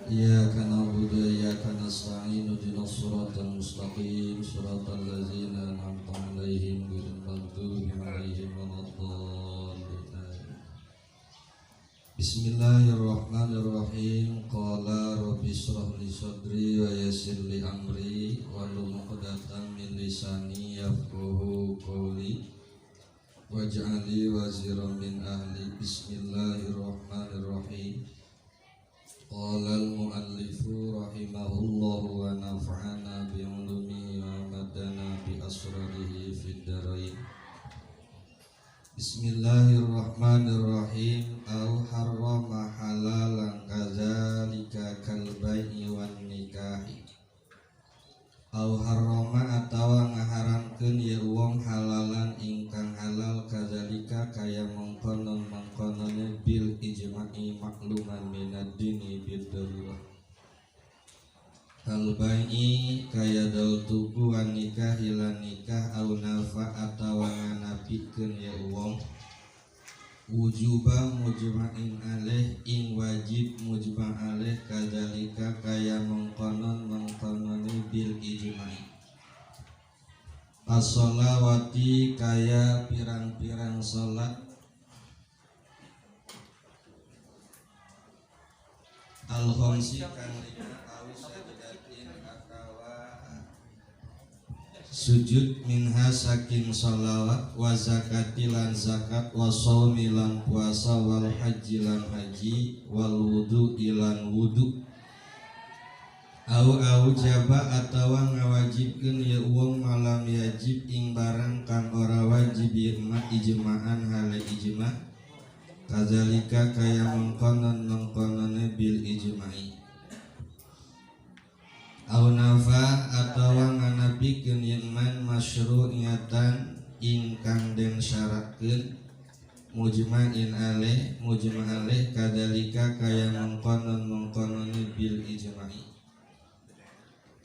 Iyyaka na'budu wa iyyaka nasta'in ihdinas siratal mustaqim siratal ladzina an'amta 'alaihim ghairil maghdubi 'alaihim waladdallin. Bismillahirrahmanirrahim. Qala rabbi shrah li sadri wa yassir li amri wahlul 'uqdatam min lisani yafqahu qawli waj'al li waziran min ahli. Bismillahirrahmanirrahim. Qala al-muallifu rahimahullahu wa nafa'ana bi 'ulumihi wa madana bi asrarihi fid dharain. Bismillahirrahmanirrahim. Au harrama halalan kadzalika kal bai'i wan nikahi. Au harrama atawa ngaharamkeun ye wong halalan ingkang halal kadzalika kaya mangkonon-mangkonone bil ijma'i makluman minad dini bid-darurah. Kal bai'i kaya dal tuku wan nikah lan nikah au nafa atawa nganapikeun ye wong wujuba mujma'in alaih ing wajib mujma' alaih kadzalika kaya mangkonon-mangkonone bil ijma'i. As-sholawati kaya pirang-pirang salat al-khamsi kang lima awi sajdatin akawa sujud minha saking sholawat wa zakati lan zakat wa shaumi lan puasa wal haji lan haji wal wudu ilan wudu. Au jaba atawa ngawajibkeun ya wong malam yajib ing barang kang ora wajib ijma'an hale ijma'. Kadzalika kaya mangkonon-mangkonone bil ijma'i. Au nafa atawa nganapikeun iman masyru'iyatan ingkang den syaratkeun mujma'in alaih mujma' alaih kadzalika kaya mangkonon-mangkonone bil ijma'i.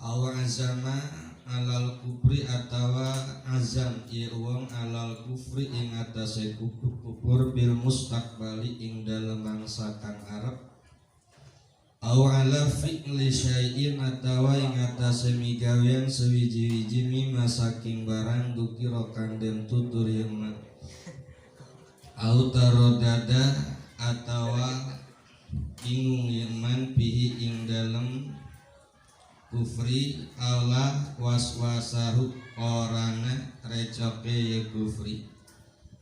Au azama alal kufri atawa azam ieu wong alal kufri ing atase kufur bil mustaqbali ing dalem mangsa kang arep. Au ala fi'li syai'in atawa ing atase migawean sewiji-wiji mimma saking barang dukira kang den tutur yeuna. Au tarodada atawa bingung yeman pihi ing dalem kufri Allah waswasahu orana recoke ya kufri.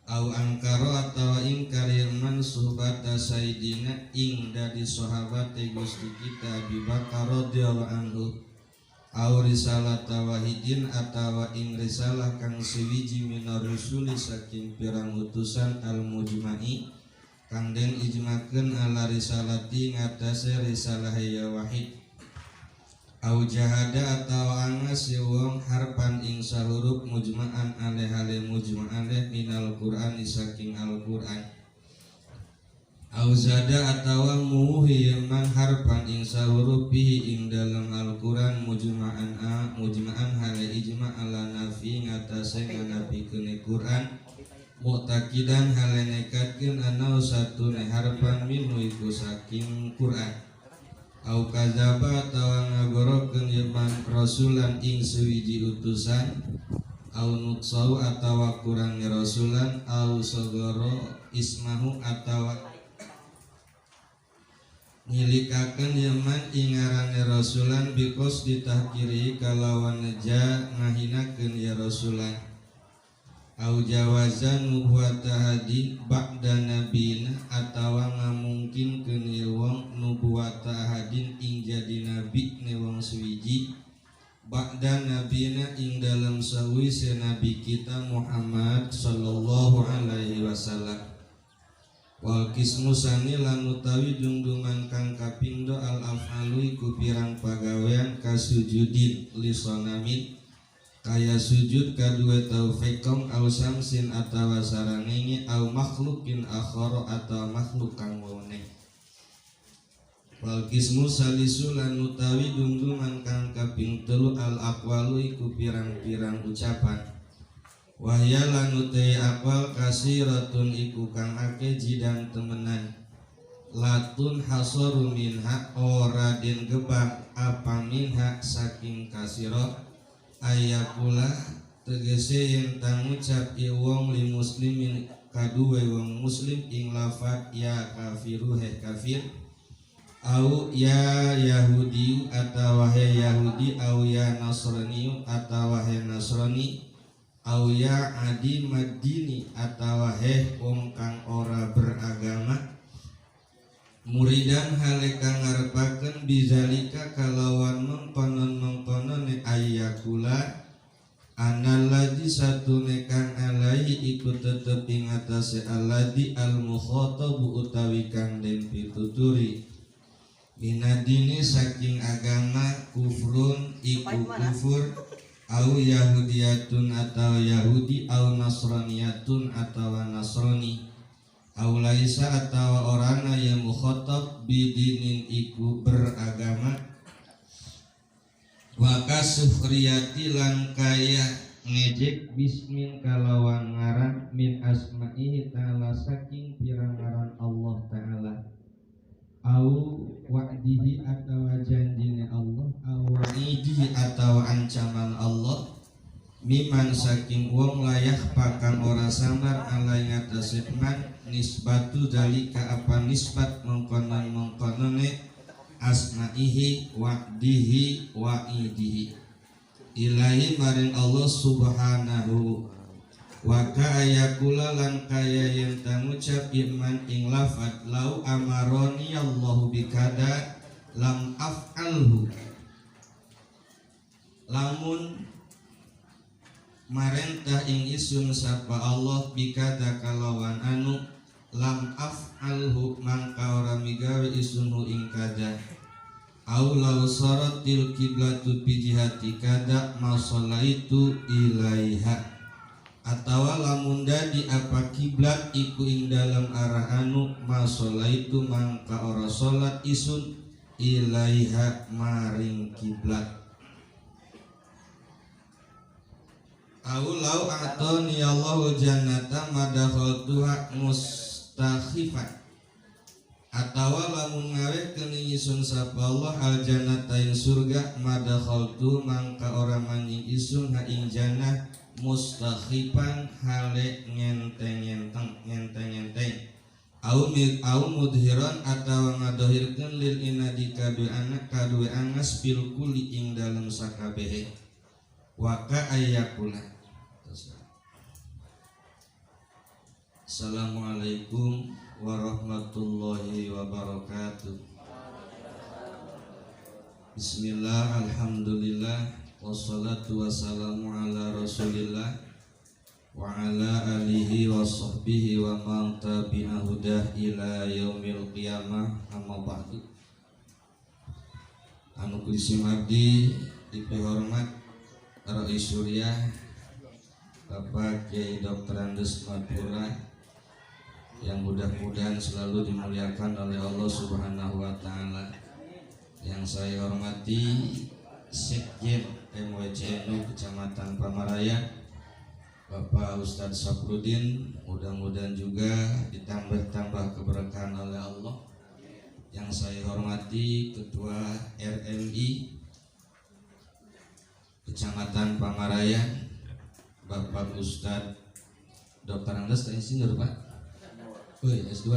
Au angkaro atawa ingkar man suhbata sayyidina ing dari sahabat Gusti kita Abi Bakar radhiyallahu anhu. Au risalah tawahidin atawa ing risalah kang sewiji minar rusuli saking pirang utusan al mujma'i kang den ijmakeun ala risalati ngatasé risalah ya wahid. Au jahada atawa angas ya wong harpan ing saruruk mujma'an aleh hale mujma'an aleh minal Qur'an saking Al-Qur'an. Au zada atawa muhi man harpan ing saruruk bihi ing dalam Al-Qur'an mujma'an hale ijma' ala nafi ngatasé nganapikeun Qur'an mu'taqidan hale nekatkeun ana satune harpan minhu iku saking Qur'an. Au kadzaba atawa ngagorokeun iman rasulan ing sewiji utusan au nutsau atawa kurang rasulan au sagara ismahu atawa nyilikakeun iman ing ngaranne rasulan bikos ditahkiri kalawan neja ngahinakeun ya rasulan. Au jawazan nubuwata hadin ba'da nabina atawa ngamungkinkeun ieu wong nubuwata hadin ing jadi nabi ne wong suwiji ba'da nabina ing dalam sawise nabi kita Muhammad sallallahu alaihi wasallam. Wal kismu sani lan utawi dungdungan kang kapindo al af'alu iku pirang pagawean kasujudin li sonamin kaya sujud kadua taufiqom au samsin atawa sarangenge au makhlukin akhara atawa makhluk kang wone. Wal kismu salisu lan utawi dungdungan kang kaping telu al aqwalu iku pirang-pirang ucapan. Wahya lan utai aqwal kasiratun iku kang akeh jidan temenan. latun hasaru minha ora den gebang apa minha saking kasiro ayakula tegese yen tangucap wong li muslimin kaduwe wong muslim ing lafat ya kafiru he kafir au ya yahudi atawa he yahudi au ya nasrani atawa he nasrani au ya adi madini atawa he wong kang ora beragama muridan hale kang ngarepaken bizalika kalawan mengkonon ayakula analladzi satune kang alaihi iku tetep ing atase alladzi al mukhatabu utawi kang den pituturi minadini saking agama kufrun iku kufur au yahudiyatun atau yahudi au nasraniyatun atau nasrani au laisa atau orana yang mukhatab bidinin iku beragama wa kasufriyati lan kaya ngejek bismin kalawan ngaran min asma'ihi ta'ala saking pirang-aran Allah ta'ala au wa'dihi atau janjine Allah au wa'idihi atau ancaman Allah miman saking wong layak pakang ora samar alai ngatasi man nisbatu dalika apa nisbat mengkonon-mengkonone asma'ihi wa'dihi wa'idihi ilahi maring Allah subhanahu wa ka'ayakula lan kaya yang tangucap iman ing lafad lau amaroni Allahu bikada lam af'alhu lamun marentah ing isun sapa Allah bikada kalawan anu lam af'alhu mangka ora migawe isunhu ing kada au law saratil kiblatu bi jihati kada masolaitu ilaiha atawa lamun dadi apa kiblat iku ing dalam arah anu masolaitu mangka ora salat isun ilaiha maring kiblat au law atoni Allahu jannata madakhaltuha mustakhifan atawa lamun ngawe keningisun sapa Allah al jannata ing surga madakhaltu mangka ora maning isun ha ing jannah mustakhifan hale ngenteng au mudhiran atawa ngadohirkeun lil inadi kadue angas bil kuli ing dalem sakabehe wa ka ayyakuna. Assalamualaikum warahmatullahi wabarakatuh. Bismillah, alhamdulillah, wassalatu wassalamu ala rasulillah wa ala alihi wa sahbihi wa man tabi'a hudah ila yaumil qiyamah, amma ba'du. Anu kusim abdi dipehormat Rais Suryah Bapak Kiai Dr. Andes Madura yang mudah-mudahan selalu dimuliakan oleh Allah Subhanahu wa taala. Yang saya hormati Sekjen MWCNU Kecamatan Pamaraya Bapak Ustadz Saprudin, mudah-mudahan juga ditambah-tambah keberkahan oleh Allah. Yang saya hormati Ketua RMI Kecamatan Pamaraya Bapak Ustadz Dr. Andes Insinyur Pak S2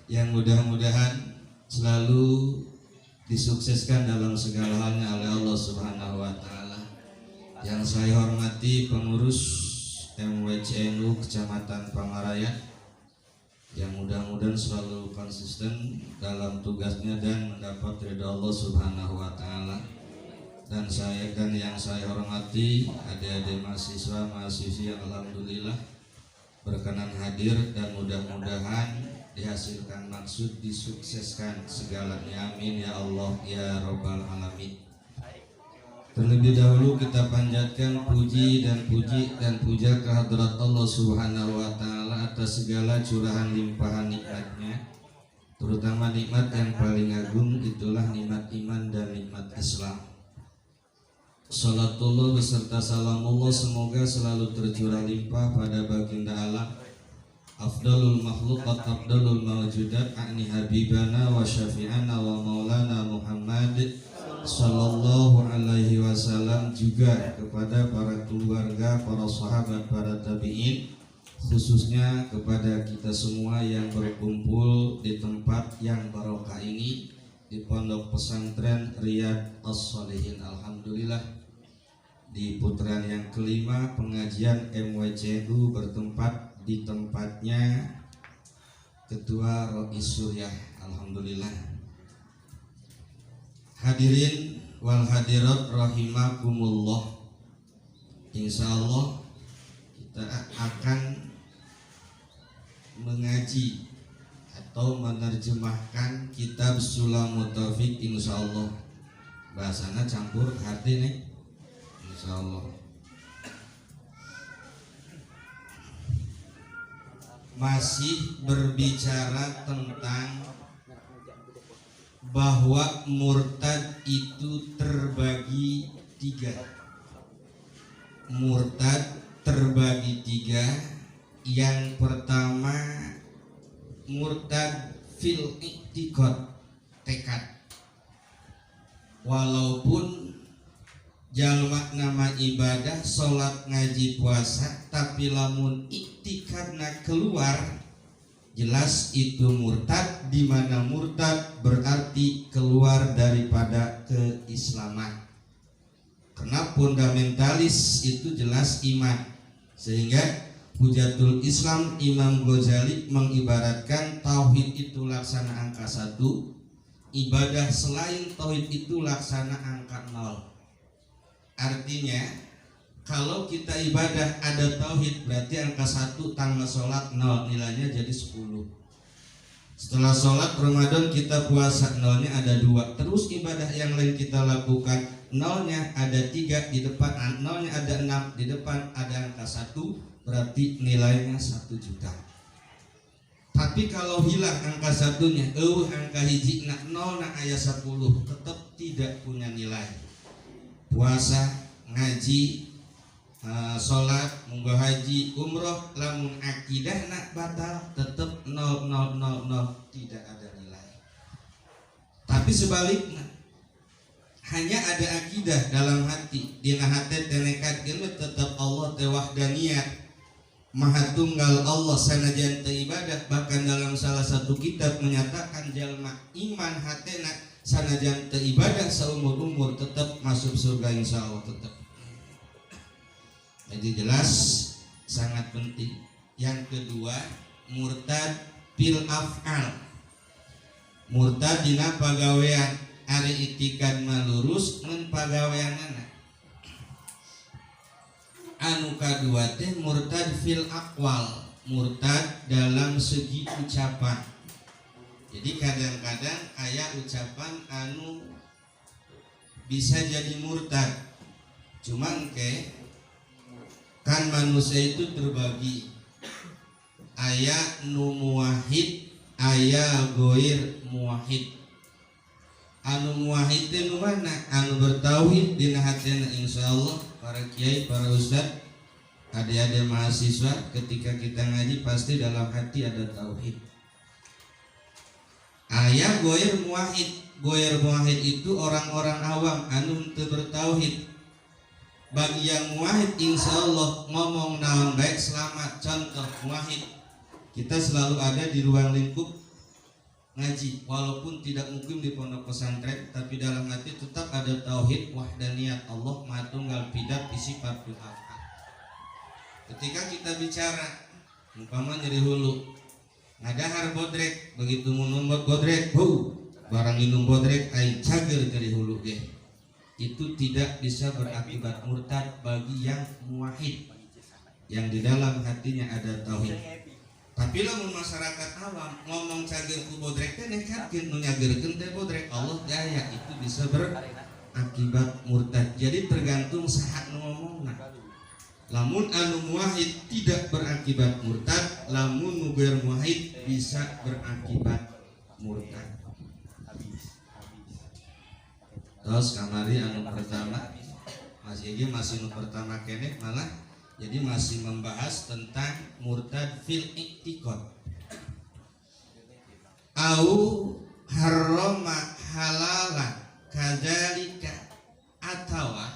yang mudah-mudahan selalu disukseskan dalam segala halnya oleh Allah Subhanahu wa taala. Yang saya hormati pengurus MWCNU Kecamatan Pamaraya yang mudah-mudahan selalu konsisten dalam tugasnya dan mendapat ridha Allah Subhanahu wa taala. Dan yang saya hormati adik-adik mahasiswa yang alhamdulillah berkenan hadir dan mudah-mudahan dihasilkan maksud, disukseskan segalanya, amin ya Allah ya rabbal alamin. Terlebih dahulu kita panjatkan puji dan puja kehadrat Allah Subhanahu wa taala atas segala curahan limpahan nikmatnya, terutama nikmat yang paling agung itulah nikmat iman dan nikmat Islam. Salatullah beserta salamullah semoga selalu tercurah limpah pada baginda alam afdalul makhluqat afdalul mawjudat a'ni habibana wa syafi'ana wa maulana Muhammad sallallahu alaihi wasallam, juga kepada para keluarga, para sahabat, para tabi'in, khususnya kepada kita semua yang berkumpul di tempat yang barokah ini di Pondok Pesantren Riyadh As-Shalihin. Alhamdulillah, di putaran yang kelima pengajian MWCU bertempat di tempatnya Ketua Rois Suryah. Alhamdulillah. Hadirin wal hadirat rahimakumullah. Insyaallah kita akan mengaji atau menerjemahkan kitab Sulamut Taufik, insyaallah. Bahasana campur hati nih, insyaallah. Masih berbicara tentang bahwa murtad itu terbagi tiga. Murtad terbagi tiga. Yang pertama murtad fil i'tiqad, tekad. Walaupun jalma nama ibadah salat ngaji puasa, tapi lamun i'tiqadna keluar, jelas itu murtad, di mana murtad berarti keluar daripada keislaman. Karena fundamentalis itu jelas iman. Sehingga Hujatul Islam Imam Ghazali mengibaratkan tauhid itu laksana angka 1, ibadah selain tauhid itu laksana angka 0. Artinya kalau kita ibadah ada tauhid, berarti angka 1 tambah sholat 0, nilainya jadi 10. Setelah sholat Ramadan kita puasa, 0-nya ada 2. Terus ibadah yang lain kita lakukan, 0-nya ada 3 di depan, 0-nya ada 6 di depan, ada angka 1, berarti nilainya 1 juta. Tapi kalau hilang angka 1-nya, angka hiji, 0 ayat 10, tetap tidak punya nilai. Puasa, ngaji, sholat, munggah haji, umroh, lamun akidah nak batal, tetap 0, 0, 0, 0, tidak ada nilai. Tapi sebaliknya, hanya ada akidah dalam hati, dina hati tenekat tetap Allah tewahdaniyat, Maha Tunggal Allah sanajan teu ibadah. Bahkan dalam salah satu kitab menyatakan jalma iman hatena sanajan teu ibadah seumur-umur tetap masuk surga insyaallah tetap. Jadi jelas sangat penting. Yang kedua, murtad fil af'al. Murtad dina pagawean, ari itikad mah lurus mun pagaweanana. Anu kadua teh murtad fil aqwal, murtad dalam segi ucapan. Jadi kadang-kadang aya ucapan anu bisa jadi murtad. Cuma engke kan manusia itu terbagi, aya nu muwahhid, aya goir muwahhid. Anu muwahhid teh nu mana? Anu bertauhid dina hatena insyaallah. Para kiai, para ustad, adik-adik mahasiswa, ketika kita ngaji pasti dalam hati ada tauhid. Aya goir muwahhid. Goir muwahhid itu orang-orang awam anu teu bertauhid. Bagi yang muwahhid insyaallah ngomong naon baik selamat. Contoh muwahhid, kita selalu ada di ruang lingkup ngaji, walaupun tidak mukim di pondok pesantren, tapi dalam hati tetap ada tauhid wahdaniyat Allah Maha Tunggal bidat sifat bil af'al. Ketika kita bicara umpama nyeri hulu, ngadahar bodrek, begitu munum bodrek, barang minum bodrek ai cager dari hulu ge. Itu tidak bisa berakibat murtad bagi yang muwahhid, yang di dalam hatinya ada tauhid. Tapi lamun masyarakat awam ngomong cager ku bodrek teh nekatkeun nu nyageurkeun teh bodrek Allah daya, itu bisa berakibat murtad. Jadi tergantung saha nu ngomongna. Lamun anu muwahhid tidak berakibat murtad, lamun nu ghair muwahhid bisa berakibat murtad. Terus kamari anu pertama masih nu pertama kene malah jadi masih membahas tentang murtad fil i'tiqad. mikot au harrama halalan kadzalika atawa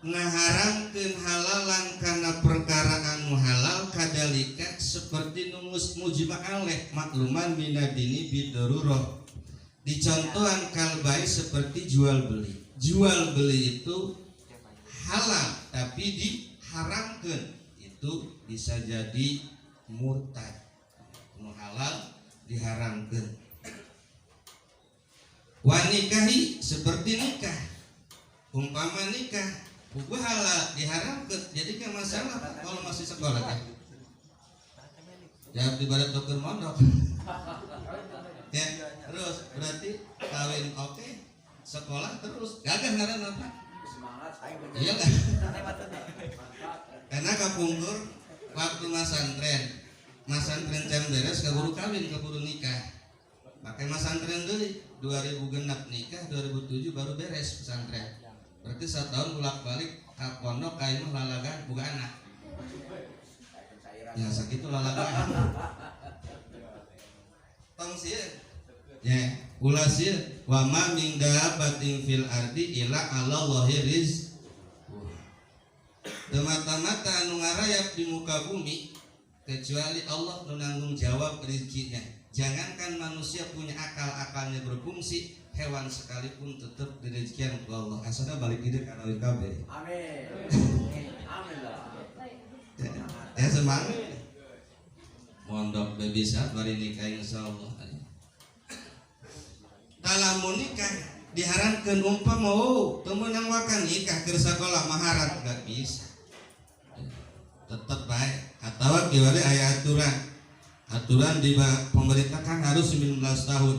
ngaharamkeun halalan kana perkara anu halal kadzalika seperti numus mujma' alaih makluman minadini bidururah dicontohan kalbai seperti jual beli itu halal tapi diharamkan itu bisa jadi murtad. Nu halal diharamkan. Wanikahi seperti nikah, umpama nikah hukum halal diharamkan jadi kan masalah kalau masih sekolah kan jawab di barat dokter mondok ya terus berarti kawin oke, sekolah terus gagah ngaran apa iya kan karena kapungkur waktu masantren jam beres keburu kawin keburu nikah pakai masantren dulu 2000 genap nikah 2007 baru beres pesantren berarti 1 tahun bolak balik ke pondok kain mah lalagan buka anak ya sakitu lalagan tong sieun ya ulah sieun wa ma min dabbatin fil ardi illa 'alallahi rizquha teu mata-mata anu ngarayap di muka bumi kecuali Allah nu nanggung jawab rezekinya. Jangankan manusia punya akal-akalnya berfungsi, hewan sekalipun tetap direzekikan oleh Allah. Asalnya balik ide ka awin kabeh. Amin. Amin lah. Ya semangat. Mondok bisa bari nikah insyaallah. Talamun nikah diharamkeun umpama teu meunang wakan nikah keur sakola maharat enggak bisa. Tetap baik atawa kieu aya aturan di pemerintah kan harus 19 tahun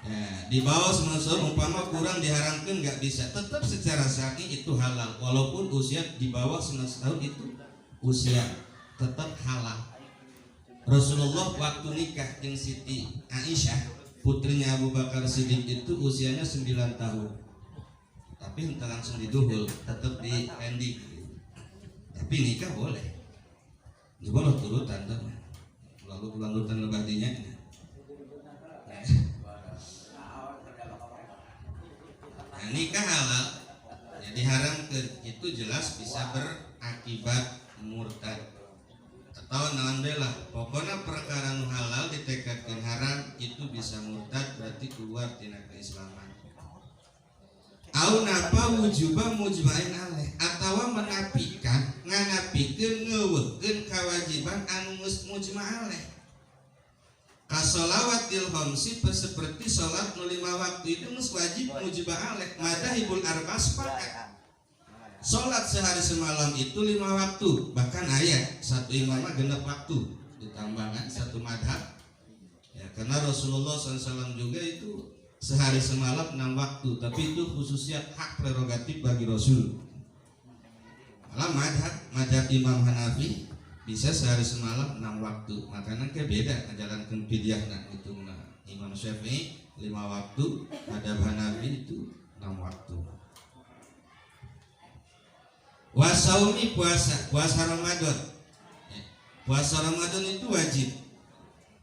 ya, di bawah 19 tahun umpama kurang diharamkan nggak bisa tetap secara syar'i itu halal walaupun usia di bawah 19 tahun itu usia tetap halal. Rasulullah waktu nikah dengan Siti Aisyah putrinya Abu Bakar Siddiq itu usianya 9 tahun tapi entah langsung diduhul tetap di pending tapi nikah boleh boleh turutan lalu kelanjutan lebadinya nah, nikah halal ya diharamkan itu jelas bisa berakibat murtad atau naondelah pokoknya perkara nu halal ditekadkan haram itu bisa murtad berarti keluar tina keislaman au napa wujuba mujma'in alaih atawa menafikan nganapikeun ngeuweuhkeun kewajiban anu geus mujma' alaih kasolawatil khamsi seperti salat nu 5 waktu itu geus wajib mujma' alaih madzhabul arba' sepakat salat sehari semalam itu 5 waktu bahkan aya satu imam genep waktu ditambahkan satu madhab ya karena Rasulullah SAW juga itu sehari semalam 6 waktu tapi itu khususnya hak prerogatif bagi Rasul. Malah madhab Imam Hanafi bisa sehari semalam 6 waktu makanya kayak beda menjalankan fidyahna itu Imam Syafi'i 5 waktu madhab Hanafi itu 6 waktu. Wasaumi puasa Ramadan puasa Ramadan itu wajib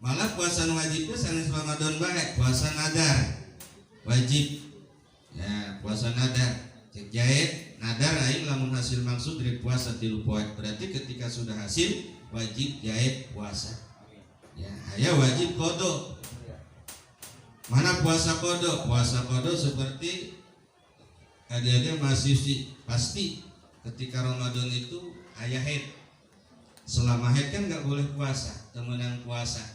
malah puasa wajib itu sanes Ramadan baik puasa nadar wajib ya puasa nadar cek jahit nadar aing lamun hasil maksud dari puasa 3 poe berarti ketika sudah hasil wajib jahit puasa ya aya wajib qada mana puasa qada seperti ada masih pasti ketika Ramadan itu aya haid selama haid kan nggak boleh puasa temenan puasa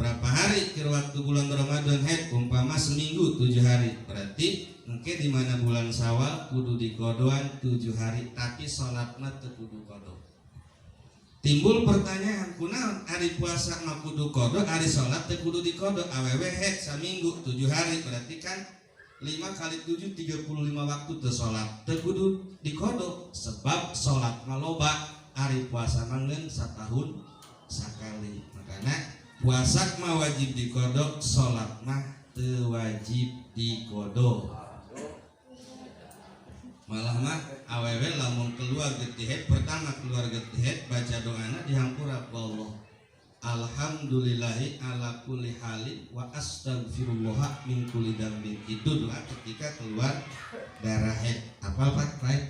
berapa hari kira waktu bulan Ramadan haid umpama seminggu 7 hari berarti mungkin di mana bulan Syawal kudu dikodoan 7 hari tapi salatna teu kudu kodo. Timbul pertanyaan kunaon hari puasa mah kudu kodo hari salat teu kudu dikodo awewe haid saminggu 7 hari berarti kan 5 kali 7 35 waktu teu salat teu kudu dikodo sebab salat mah loba hari puasa mah ngeun satahun sakali makanya puasa mah wajib dikodok, sholat mah teu wajib dikodok. Malah mah awewe lamun keluar getih haid pertama keluar getih haid baca doana dihampura Allah alhamdulillahi ala kulli halin wa astaghfirullah min kulli dzambin. Itu doa ketika keluar darah haid. Apal Pak? Baik.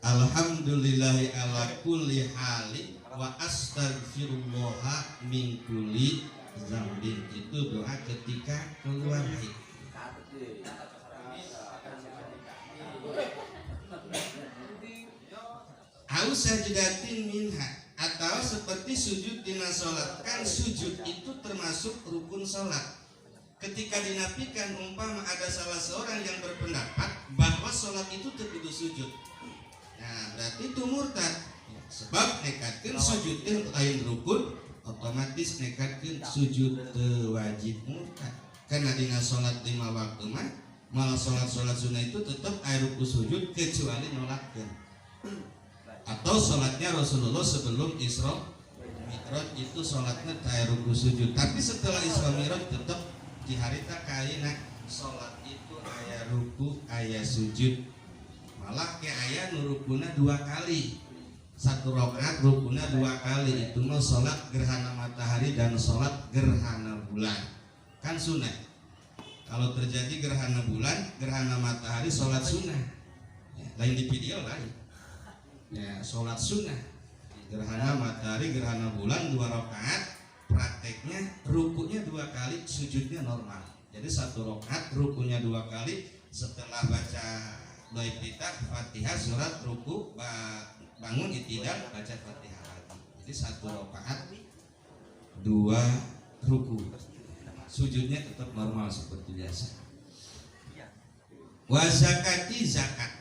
Alhamdulillahi ala kulli halin wa astaghfirullah min kulli dzambin. Itu doa ketika keluar haid. Au sajidatin minha, atau seperti sujud dina salat. Kan sujud itu termasuk rukun salat. Ketika dinafikan, umpama ada salah seorang yang berpendapat bahwa salat itu kudu sujud, nah berarti itu murtad. Sebab nekatkeun sujud teh lain rukun, otomatis nekatkeun sujud teu wajib murtad. Karena dina salat 5 waktu mah malah salat sunah itu tetap aya rukun sujud kecuali nolakkeun. Atau sholatnya Rasulullah sebelum Isra Mi'raj itu sholatnya aya rukun sujud. Tapi setelah Isra Mi'raj tetap di harita kaina sholat itu aya ruku aya sujud. Malah ke aya nu rukuna 2 kali. 1 rakaat rukuna 2 kali. Itu mah sholat gerhana matahari dan sholat gerhana bulan. Kan sunnah. Kalau terjadi gerhana bulan, gerhana matahari sholat sunnah. Ya, lain di video lain. Ya, sholat sunnah gerhana matahari gerhana bulan 2 rakaat, prakteknya rukunya 2 kali, sujudnya normal. Jadi 1 rakaat rukunya 2 kali, setelah baca doa iftitah Fatihah surat ruku bangun i'tidal baca Fatihah lagi. Jadi 1 rakaat 2 ruku, sujudnya tetap normal seperti biasa. Wa zakati zakat.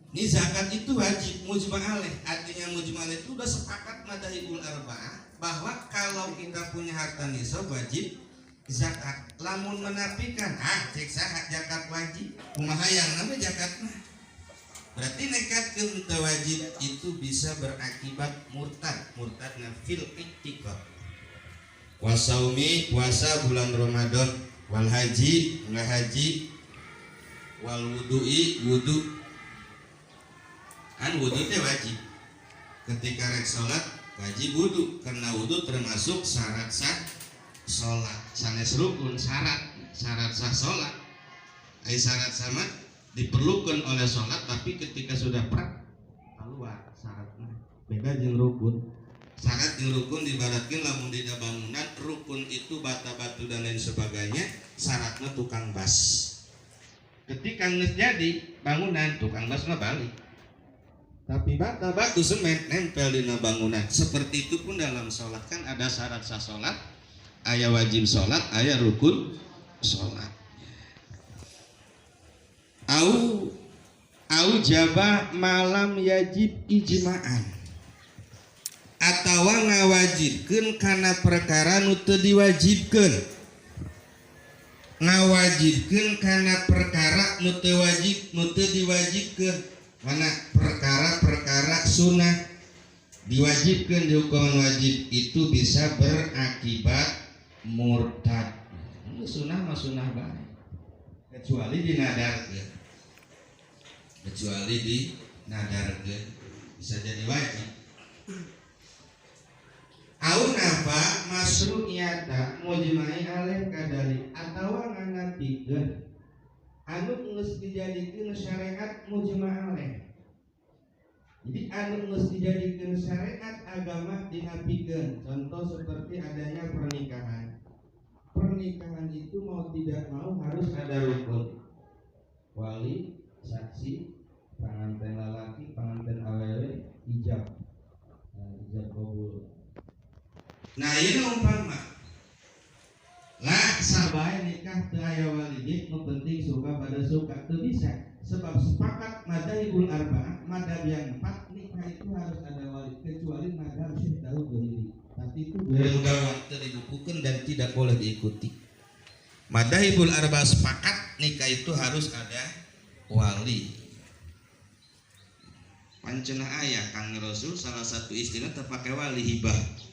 Ini zakat itu wajib mujma' alaih. Artinya mujma' alaih itu udah sepakat madzhabul arba'ah bahwa kalau kita punya harta nisab wajib zakat. Lamun menafikan cek saha zakat wajib kumaha yang namanya zakat mah. Berarti nekatkeun teu wajib itu bisa berakibat murtad. Murtadna fil i'tiqad. Wasaumi puasa bulan Ramadan, wal haji enggak haji, wal wudu'i wudu. Kan wudu teh wajib. Ketika rek salat wajib wudu karena wudu termasuk syarat sah salat. Sanes rukun syarat sah salat. Ai syarat sama diperlukan oleh salat, tapi ketika sudah keluar syaratnya. Beda jeung rukun. Syarat jeung rukun dibaratkeun lamun dina bangunan, rukun itu bata batu dan lain sebagainya, syaratnya tukang bas. Ketika geus jadi bangunan, tukang bas mah balik. Tapi bata batu semen nempel di bangunan. Seperti itu pun dalam sholat kan ada syarat sah sholat, aya wajib sholat, aya rukun sholat. Au jaba malam yajib ijma'an, atawa ngawajibkeun kana perkara nu teu diwajibkeun. Ngawajibkeun kana perkara nu teu wajib, nu teu diwajibkeun. Mana perkara-perkara sunnah diwajibkan dihukuman wajib itu bisa berakibat murtad. Sunnah mah sunnah baik, kecuali dinadarkeun. Kecuali dinadarkeun bisa jadi wajib. Au nafa masru'iyata mujma'i alaih kadali atawa nganapikeun anu geus dijadikeun syariat mujma' alaih. Jadi anu geus dijadikeun syariat agama dinapikeun. Contoh seperti adanya pernikahan. Pernikahan itu mau tidak mau harus ada rukun. Wali, saksi, pengantin lelaki, pengantin awewe, ijab. Ijab kabul. Nah, ini umpama lah sabae nikah teu aya walidin, nu penting suka pada suka teu bisa. Sebab sepakat madzhabul arba'ah, madzhab yang 4 nikah itu harus ada wali, kecuali madzhab Syekh Daud Dhahiri. Tapi itu gawat teu dibukukeun dan tidak boleh diikuti. Madzhabul arba'ah sepakat nikah itu harus ada wali. Pancena aya Kang Rasul salah satu istrinya terpakai wali hibah.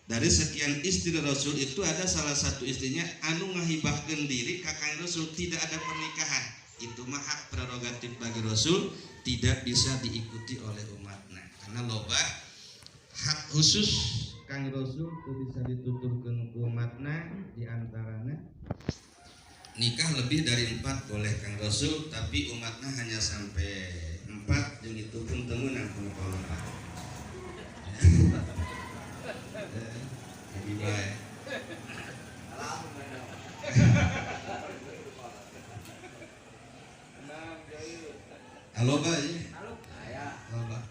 Dari sekian istri Rasul itu ada salah satu istrinya anu ngahibahkeun diri ka Kang Rasul, tidak ada pernikahan. Itu mah hak prerogatif bagi Rasul, tidak bisa diikuti oleh umatnya. Karena loba khusus Kang Rasul itu bisa dituturkan ku umatna diantaranya nikah lebih dari 4 boleh Kang Rasul, tapi umatnya hanya sampai 4 dan itu pun temunan pun kalau 4 lebih baik. Halo Pak ya? Halo Pak.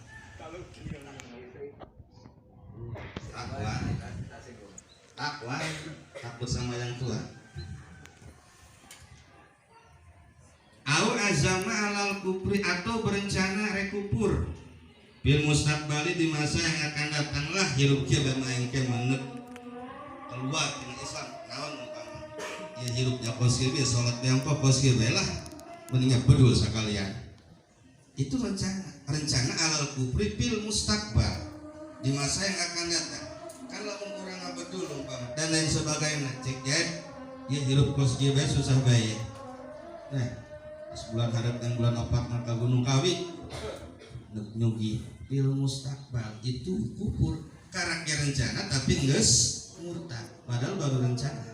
Takwa, takut sama yang tua. Au azama alal kupri atau berencana rekupur bil mustaqbali di masa yang akan datanglah hirup kieu dan engke menek keluar dari Islam naon umpama ya hirupnya kos kieu salat yang kos kieu bae lah mendingan bedul sakalian itu rencana alal kupri bil mustaqbal di masa yang akan datang kalau kurang bedul umpama dan lain sebagainya cek ya hirup kos kieu bae susah bae nah sebulan harap dan bulan 4 maka Gunung Kawi nyugi pil mustaqbal itu kupur karakter rencana tapi nges murtad padahal baru rencana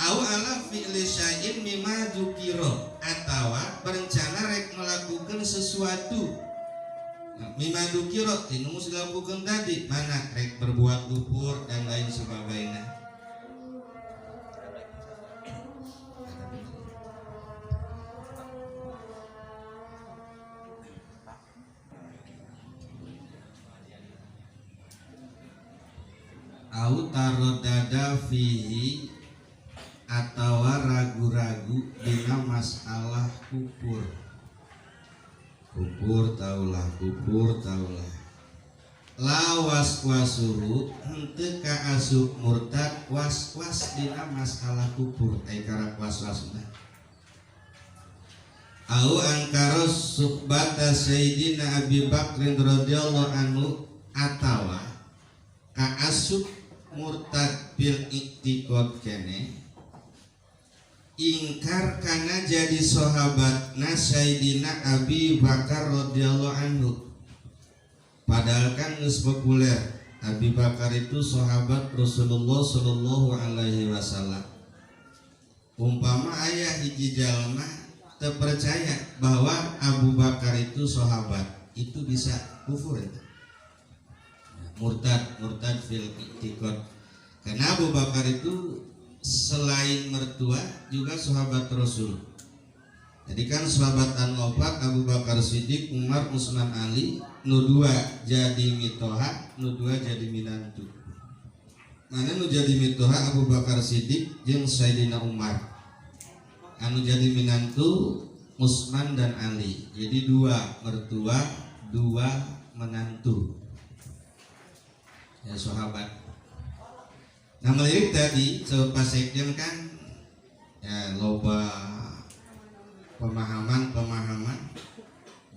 au ala fi'li syai'in mimma dzukira atawa berencana rek melakukan sesuatu mimma dzukira tinu dilakukan tadi mana rek berbuat kupur dan lain sebagainya. Au tarodada fihi atau ragu-ragu dina masalah kupur taulah la waswasuru henteu ka asup murtad was-was dina masalah kupur karak was-wasna au angkaros subbata sayyidina Abi Bakrin radhiyallahu anhu atawa ka asup murtad bil iktikad kene ingkar kana jadi sahabatna Sayyidina Abi Bakar radhiyallahu anhu padahal kan geus populer Abi Bakar itu sahabat Rasulullah sallallahu alaihi wasallam umpama aya hiji jalma teu percaya bahwa Abu Bakar itu sahabat itu bisa kufur itu murtad fil iktikad karena Abu Bakar itu selain mertua juga sahabat Rasul jadi kan sahabat an-wafat Abu Bakar Siddiq, Umar, Utsman, Ali nu dua jadi mitoha nu dua jadi minantu mana nu jadi mitoha Abu Bakar Siddiq jeung Sayyidina Umar anu jadi minantu Utsman dan Ali jadi dua mertua dua menantu ya sahabat. Nah melirik tadi pas sekjen kan ya loba pemahaman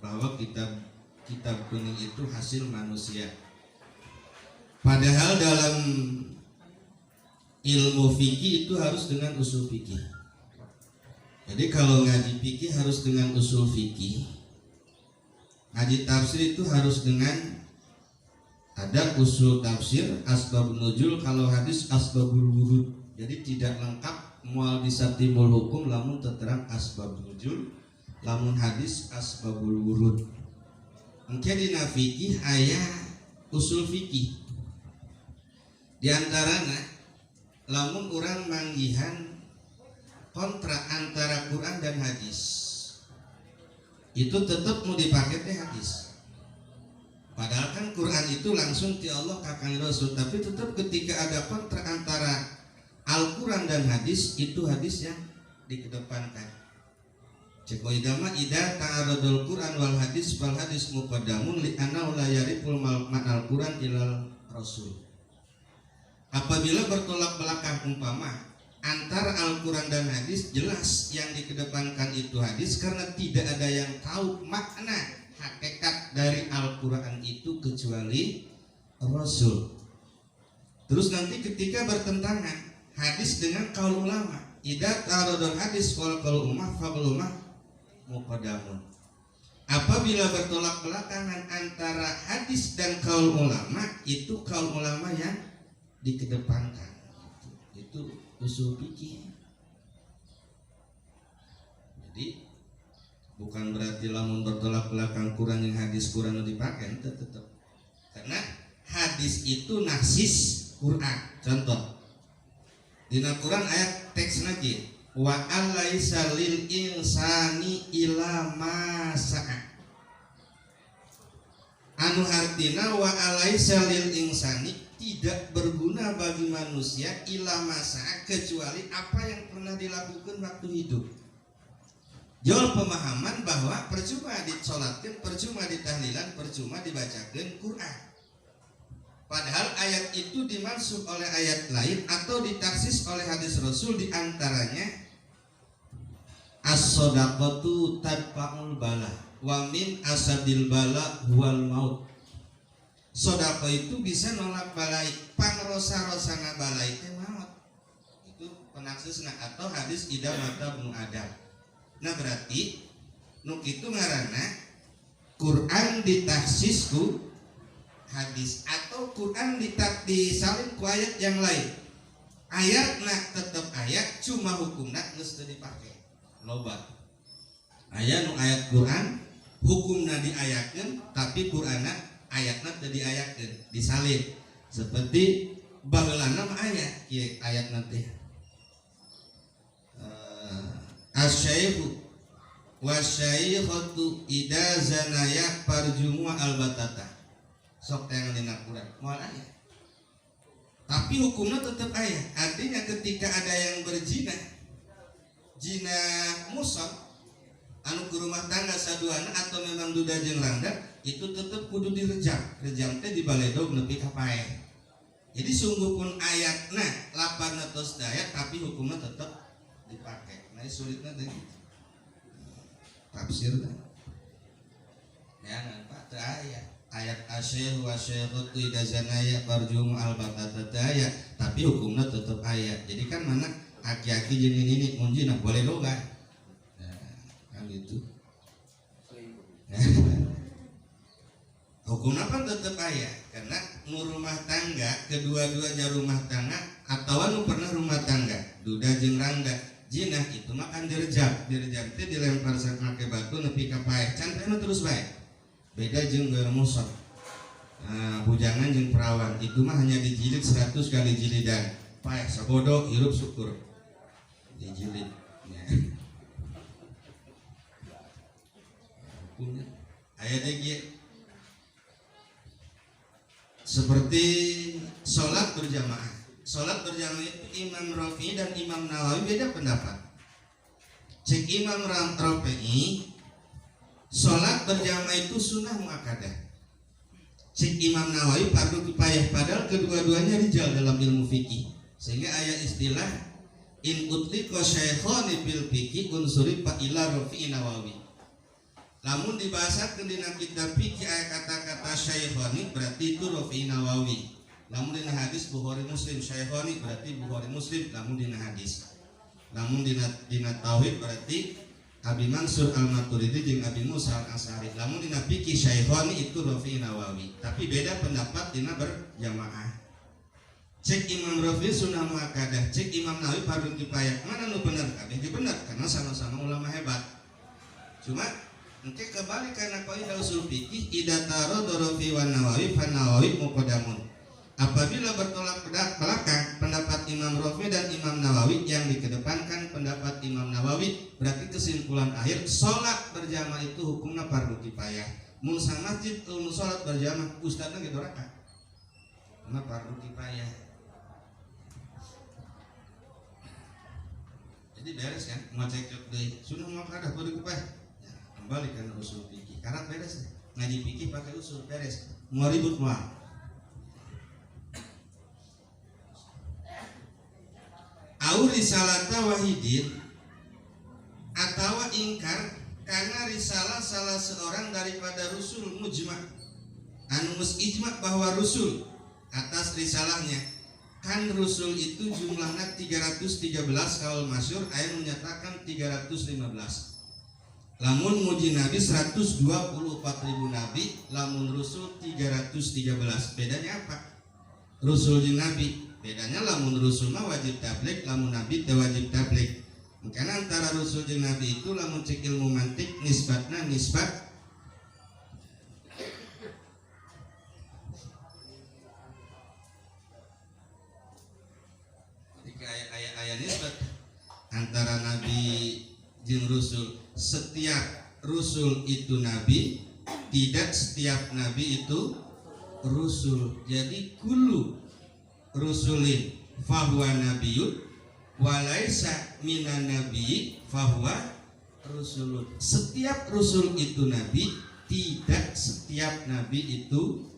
bahwa kitab kuning itu hasil manusia. Padahal dalam ilmu fikih itu harus dengan usul fikih. Jadi kalau ngaji fikih harus dengan usul fikih. Ngaji tafsir itu harus dengan ada usul tafsir, asbabun nuzul, kalau hadis asbabul wurud. Jadi tidak lengkap mual bisa timbul hukum lamun terterang asbabun nuzul, lamun hadis asbabul wurud. Engke dina fikih aya usul fikih. Di antarana lamun urang manggihan kontra antara Quran dan hadis. Itu tetap mau dipakai teh hadis. Padahal kan Quran itu langsung ti Allah kakang Rasul, tapi tetap ketika ada kontra antara Al-Quran dan hadis, itu hadis yang dikedepankan. Cek idama ida ta'aradul Quran wal hadis muqaddamun li anna la yariful ma'al Quran ilal Rasul. Apabila bertolak belakang umpama antara Al-Quran dan hadis, jelas yang dikedepankan itu hadis karena tidak ada yang tahu makna hakikat dari Al-Quran itu kecuali Rasul. Terus nanti ketika bertentangan hadis dengan qaul ulama, idza taradul hadis wal qaul ummah fa qaul ummah muqaddamun. Apabila bertolak belakangan antara hadis dan kaul ulama, itu kaul ulama yang dikedepankan. Itu usul fikih. Jadi bukan berarti lamun bertolak belakang Quran yang hadis Quran dipakai, tetap. Karena hadis itu naksis Quran. Contoh, di Quran ayat teks lagi, wa alaisa lil insani ila ma sa'a. Anu artina wa alaisa lil insani, tidak berguna bagi manusia ila ma sa'a, kecuali apa yang pernah dilakukan waktu hidup. Jual pemahaman bahwa percuma disolatkan, percuma ditahlilan, percuma dibacakan Quran. Padahal ayat itu dimaksud oleh ayat lain atau ditaksis oleh hadis Rasul, diantaranya as-sodaqatu tadfa'ul bala wa min asadil bala huwal maut. Sodaqah itu bisa nolak balai, pangrosa-rosana balai itu maut. Itu penaksisna atau hadis idza mata ibnu Adam. Nah berarti nuk itu ngaranna Quran ditaksis ku hadis atau Quran disalin ku ayat yang lain. Ayatna tetap ayat, cuma hukumna geus teu dipake. Loba aya nu ayat Quran hukumna diayakeun tapi Qur'ana ayatna teu diayakeun, disalin. Seperti baheulana mah aya kieu ayatna teh. Asy-syaikhu wasyaikhatu idza zanaya farjumu albatata. Sok tayang dina Quran moal aya. Tapi hukumnya tetap aya. Artinya ketika ada yang berzina, zina musab anu ke rumah tangga saduana atau memang duda jeung randa, itu tetap kudu direjam. Rejam teh dibaledog nepi ka pae. Jadi sungguh pun ayatna lapanna tos daya tapi hukumnya tetap dipakai. Nah sulitnya teh tafsirna ya nampak teu aya ayat asyir wa syaikhatu idza zanaya farjum albatata teu aya tapi hukumna tetap aya. Jadi kan mana aki-aki jeung nini munjina boleh loga nah kan gitu. Hukumna kan tetap aya karena nu rumah tangga, kedua-duanya rumah tangga atau nu pernah rumah tangga duda jeung rangga jinah itu makan direjam teh dilempar make batu nepi ka pae can terus bae. Beda jeung geus musab. Nah, bujangan jeung perawan itu mah hanya dijilid 100 kali jilidan. Pae sabodo hirup syukur. Dijilid. Ya. Aya deui seperti sholat berjamaah. Sholat berjamaah itu Imam Rafi'i dan Imam Nawawi beda pendapat. Cek Imam Rafi'i, sholat berjamaah itu sunnah muakkadah. Cek Imam Nawawi fardu kifayah, padahal kedua-duanya rijal dalam ilmu fikih. Sehingga ayat istilah in utliqa syaikhani bil fikih unsuri fa ila Rafi'i Nawawi. Namun dibahasakeun dina kitab fikih aya kata-kata syaikhani berarti itu Rafi'i Nawawi. Namun dina hadis Bukhari Muslim, syaikhani berarti Bukhari Muslim. Namun dina hadis, namun dina tauhid berarti Abi Mansur Al-Maturidi jeung Abi Musa Al-Asy'ari. Namun dina fikih syaikhani itu Rafi'i Nawawi. Tapi beda pendapat dina berjamaah. Cek Imam Rafi'i sunnah muakkadah, cek Imam Nawawi fardu kifayah. Mana nu bener? Kabeh bener karena sama-sama ulama hebat. Cuma engke kembali karena kaidah usul fikih idza tarada Rafi'i wa Nawawi fa Nawawi muqaddamun. Apabila bertolak belakang pendapat Imam Rafi'i dan Imam Nawawi, yang dikedepankan pendapat Imam Nawawi, berarti kesimpulan akhir sholat berjamaah itu hukumnya fardu kifayah. Mun sang masjid mun sholat berjamaah ustadzna gitu rakaat karena fardu kifayah. Jadi beres kan, mau cek deui sunnah muakkadah fardu kifayah. Ya, kembali kan usul fikih. Karena beres ngaji fikih pakai usul beres. Mau ribut mah. Au risalata wahidin atau ingkar karena risalah salah seorang daripada rusul mujma anu mus ijma bahwa rusul atas risalahnya. Kan rusul itu jumlahnya 313 kaul masyhur, aya menyatakan 315. Lamun muji nabi 124.000 nabi, lamun rusul 313. Bedanya apa? Rusul jeung nabi. Bedanya lamun rusul mah wajib tabligh, lamun nabi teu wajib tabligh. Makanya antara rusul jeung nabi itu lamun cek ilmu mantik nisbatna nisbat ayat nisbat antara nabi jeung rusul. Setiap rusul itu nabi, tidak setiap nabi itu rusul. Jadi kullu rusulin fahuwa nabiyun walaisa minan nabi fahuwa rusulun. Setiap rusul itu nabi, tidak setiap nabi itu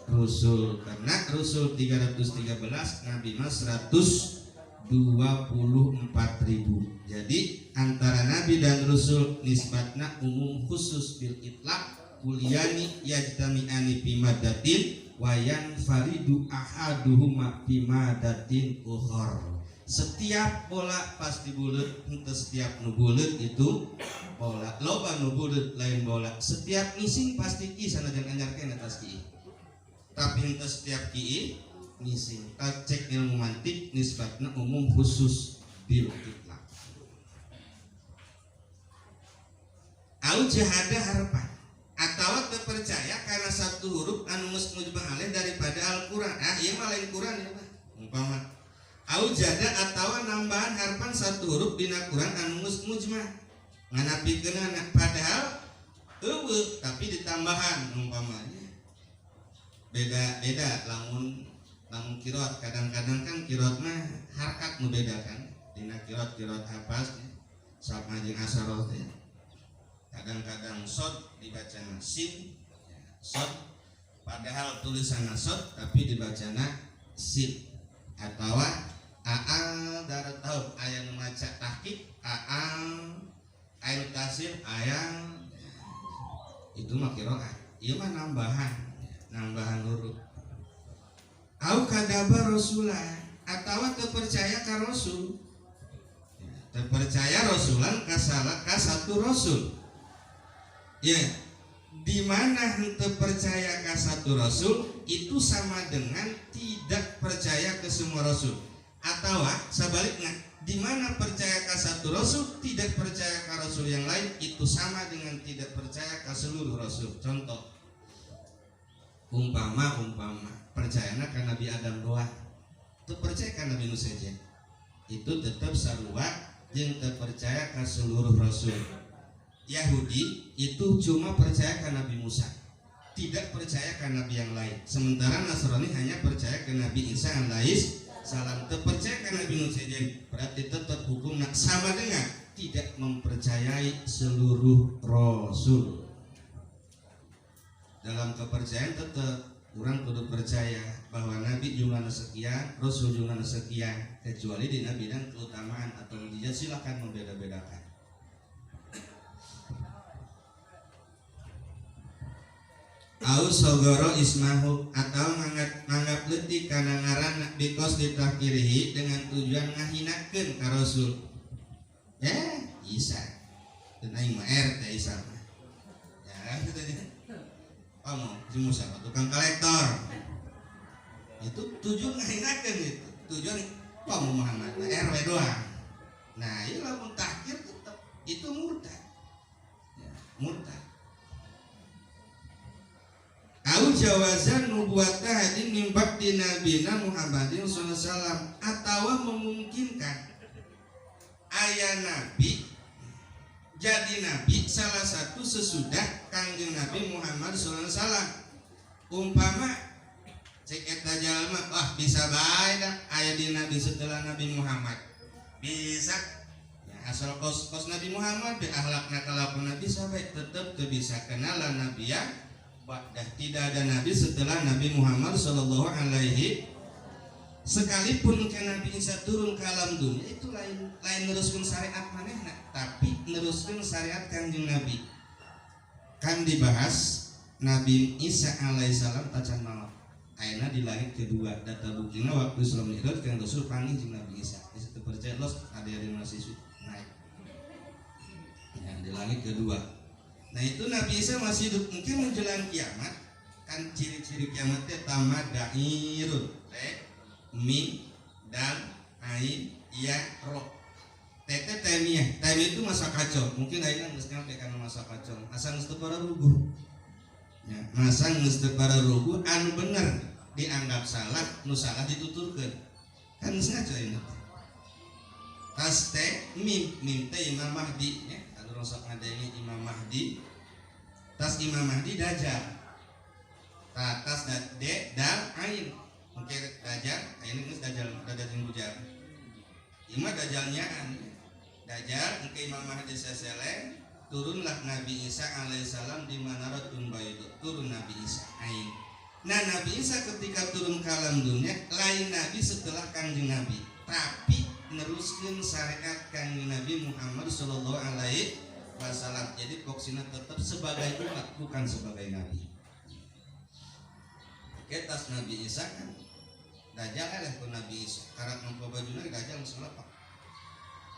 rusul. Karena rusul 313, nabi mah 124.000. Jadi antara nabi dan rusul nisbatna umum khusus bil itlaq kuliyani yajtami'ani fi madatin wayan faridu ahaduhuma bimadatin ukhar. Setiap bola pasti buleut, henteu setiap nu buleut itu bola. Loba nu buleut lain bola. Setiap ngising pasti ki sanajan anyarkeun atas ki. Tapi henteu setiap ki ngising. Cek ilmu mantik nisbatna umum khusus bil itlaq. Au jahada harapan atau terpercaya karena satu huruf anu mujmah alaih daripada Al-Quran. Iya mah lain Quran ya Pak. Umpama au jada atau nambahan harapan satu huruf dina Quran anu mujmah nganapikeunana padahal eueuh tapi ditambahan umpamanya. Beda lamun qiraat kadang-kadang kan qiraat mah harkat nu beda kan. Dina qiraat hafaz sama jeung asarah teh. Kadang-kadang sod dibacana sin, sod padahal tulisanna sod tapi dibacana sin. Atau aal darat taub aya nu maca tahqiq aal ain tasir aya itu mah qiraat. Ieu mah nambahan huruf. Au kadaba rasulah atau terpercaya ka rasul. Terpercaya rasulan ka satu rasul. Ya, di mana henteu percaya ke satu rasul itu sama dengan tidak percaya ke semua rasul. Atau sebaliknya, di mana percaya ke satu rasul tidak percaya ke rasul yang lain itu sama dengan tidak percaya ke seluruh rasul. Contoh, umpama percayana ke Nabi Adam doang, itu percaya ke Nabi Nuh saja, itu tetap sarua yang terpercaya ke seluruh rasul. Yahudi itu cuma percaya ke Nabi Musa, tidak percaya ke Nabi yang lain. Sementara Nasrani hanya percaya ke Nabi Isa alaihi salam, terpercaya ke Nabi Nuh saja. Berarti tetap hukum sama dengan tidak mempercayai seluruh rasul. Dalam kepercayaan tetap orang kudu percaya bahwa Nabi jumlahnya sekian, Rasul jumlahnya sekian, kecuali di Nabi dan keutamaan atau mujizat silakan membeda-bedakan. Au sogoro ismahu atau nganggap leutik kana ngaranna bikos ditahkirihi dengan tujuan ngahinakeun ka Rasul. Ya, Isa. Teu aing mah RT Isa mah. Ya, kitu nya. Kamu si Musa tukang kolektor. Itu tujuan ngahinakeun itu. Tujuan kamu Muhammad RW doang. Nah, ieu lamun tahkir tetep itu murtad. Ya, murtad. Au jawazan nubuwata hadin mimbat di nabina Muhammadin SAW atau memungkinkan ayah nabi jadi nabi salah satu sesudah kangjeng Nabi Muhammad SAW. Umpama cek eta jalma wah bisa bae dah aya di nabi setelah Nabi Muhammad bisa ya, asal kos Nabi Muhammad be akhlakna kalakuan nabi sampai tetep teu bisa kenalan nabi ya. Dah tidak ada nabi setelah Nabi Muhammad Sallallahu Alaihi. Sekalipun ke Nabi Isa turun ke alam dunia itu lain neruskeun syariat manehna, tapi neruskeun syariat kanjeng Nabi. Kan dibahas Nabi Isa alaihissalam tacan maut. Ayeuna di langit kedua data buktina waktu Isra Mi'raj kan Rasul panggil jeung Nabi Isa. Di situ percaya los ada yang masih naik. Ya, di langit kedua. Nah itu Nabi Isa masih hidup, mungkin menjelang kiamat kan ciri-ciri kiamat teh tamat dairun mim dan ain ya roh tete temiyah itu masa kacau mungkin ayeuna geus nyampe kana masa kacau asa geus teu para ruguh ya masa geus teu para ruguh anu bener dianggap salah nu salah dituturkeun kan geus ngaco ayeuna tas teh mim teh Imam Mahdi ya anu rosok ngadenge Imam Mahdi tas Imam Mahdi dajjal tas dal ain mungkin dajjal ayeuna geus dajjal jeung bujar ima dajjalnya dajjal engke Imam Mahdi saseleh turunlah Nabi Isa alaihissalam di Manaratun Baidut turun Nabi Isa ain nah Nabi Isa ketika turun ke alam dunia lain Nabi setelah Kanjeng Nabi tapi neruskeun syariat Kanjeng Nabi Muhammad sallallahu alaihi wasallam jadi fokusna tetap sebagai umat bukan sebagai nabi. Ketas Nabi Isa kan dajjal ada ku Nabi Isa karat mampu bajuna dajjal geus melepak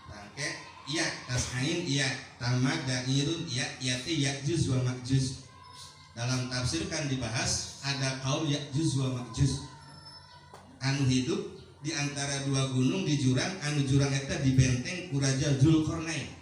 tangke iya tas ain iya tamad dairun iya teh Ya'juj wa Ma'juj dalam tafsir kan dibahas ada kaum Ya'juj wa Ma'juj anu hidup di antara dua gunung di jurang anu jurang eta dibenteng ku Raja Dzulqarnain.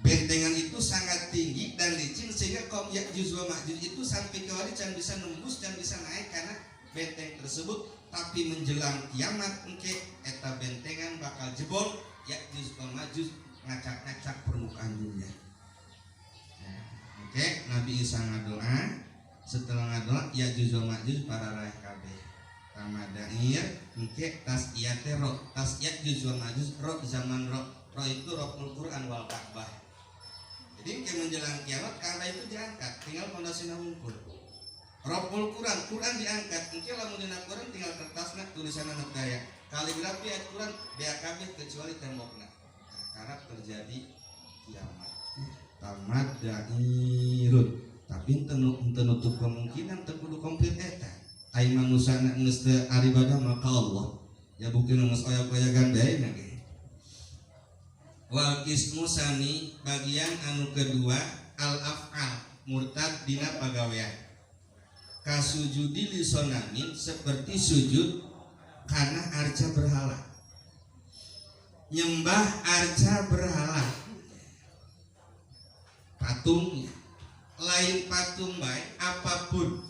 Bentengan itu sangat tinggi dan licin sehingga kaum Ya'juj wa Ma'juj itu sampai kawari can bisa nembus dan bisa naik karena benteng tersebut. Tapi menjelang kiamat engke eta bentengan bakal jebol Ya'juj wa Ma'juj ngacak-ngacak permukaan dunia. Oke, Nabi Isa ngadoa, setelah ngadoa Ya'juj wa Ma'juj para raih kabeh. Ramadair engke tas ieu teh ro, tas Ya'juj wa Ma'juj ro zaman ro itu Rohul Quran wal Ka'bah. Jadi ke menjelang kiamat Ka'bah itu diangkat, tinggal pondasina hungkul. Rohul Quran diangkat, mungkin lamun dina Quran tinggal kertasna tulisanna nu daya. Kaligrafi ayat Quran BAKB kecuali tembokna. Nah, karena terjadi kiamat. Tamat dairun. Tapi teu nutup kemungkinan teu kudu komplit eta. Ai manusana geus teu aribadah maka Allah. Ya buktina geus oyak-oyagan bae na ge. Wal qismu sani bagian anu kedua al af'al murtad dina pagawean kasujudi li sonamin seperti sujud karena arca berhala nyembah arca berhala patung lain patung baik apapun